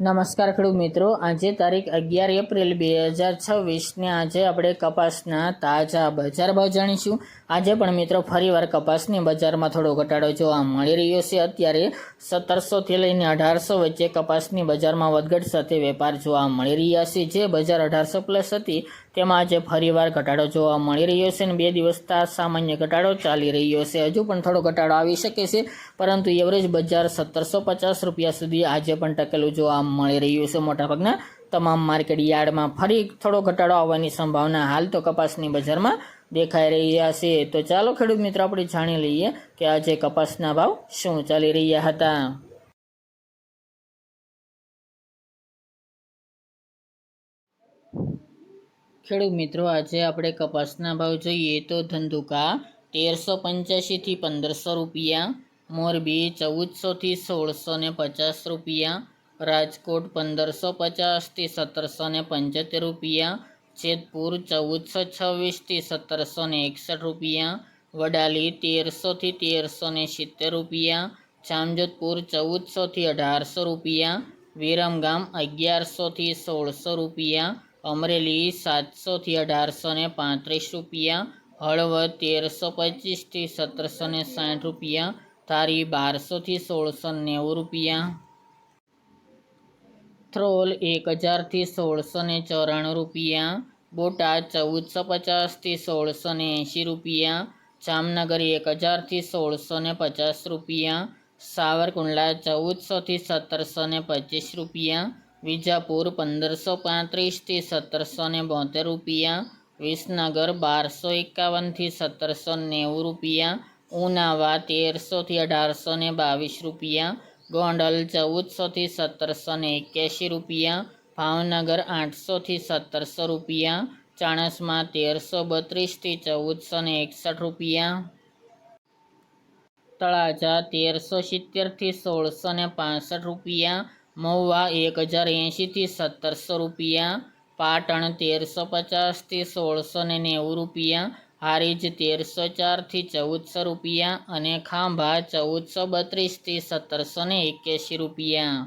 નમસ્કાર ખેડૂત મિત્રો, આજે તારીખ 11 એપ્રિલ 2026 ને આજે આપણે કપાસના તાજા બજાર ભાવ જાણીશું। આજે પણ મિત્રો ફરીવાર કપાસની બજારમાં થોડો ઘટાડો જોવા મળી રહ્યો છે। અત્યારે 1700 થી લઈને 1800 વચ્ચે કપાસની બજારમાં વધઘટ સાથે વેપાર જોવા મળી રહ્યા છે। જે બજાર 1800 પ્લસ હતી તેમાં આજે ફરીવાર ઘટાડો જોવા મળી રહ્યો છે અને 2 દિવસથી સામાન્ય ઘટાડો ચાલી રહ્યો છે। હજુ પણ થોડો ઘટાડો આવી શકે છે, પરંતુ એવરેજ બજાર 1750 રૂપિયા સુધી આજે પણ ટકેલું જોવા મળી રહ્યું છે। મોટાભાગના તમામ માર્કેટ યાર્ડમાં ફરી થોડો ઘટાડો આવવાની સંભાવના હાલ તો કપાસની બજારમાં દેખાઈ રહ્યા છે। તો ચાલો ખેડૂત મિત્રો આપણે જાણી લઈએ કે આજે કપાસના ભાવ શું ચાલી રહ્યા હતા। ખેડૂત મિત્રો, આજે આપણે કપાસના ભાવ જોઈએ તો ધંધુકા 1385 થી 1500 રૂપિયા, મોરબી 1400 થી 1650 રૂપિયા, રાજકોટ 1550 થી 1775 રૂપિયા, જેતપુર 1426 થી 1761 રૂપિયા, વડાલી 1300 થી 1370 રૂપિયા, જામજોધપુર 1400 થી 1800 રૂપિયા, વિરમગામ 1100 થી 1600 રૂપિયા, અમરેલી 700 થી 1835 રૂપિયા, હળવદ 1325 થી 1760 રૂપિયા, ધારી 1200 થી 1690 રૂપિયા, થ્રોલ 1000 થી 1694 રૂપિયા, બોટાદ 1450 થી 1680 રૂપિયા, જામનગર 1000 થી 1650 રૂપિયા, સાવરકુંડલા 1400 થી 1725 રૂપિયા, વિજાપુર 1535 થી 1772 રૂપિયા, વિસનગર 1251 થી 1790 રૂપિયા, ઉનાવા 1300 થી 1822 રૂપિયા, ગોંડલ 1400 થી 1781 રૂપિયા, ભાવનગર 800 થી 1700 રૂપિયા, ચાણસ્મા 1332 થી 1461 રૂપિયા, તળાજા 1370 થી 1665 રૂપિયા, મહુવા 1080 થી 1700 રૂપિયા, પાટણ 1350 થી 1690 રૂપિયા, હારીજ 1304 થી 1400 રૂપિયા અને ખાંભા 1432 થી 1781 રૂપિયા।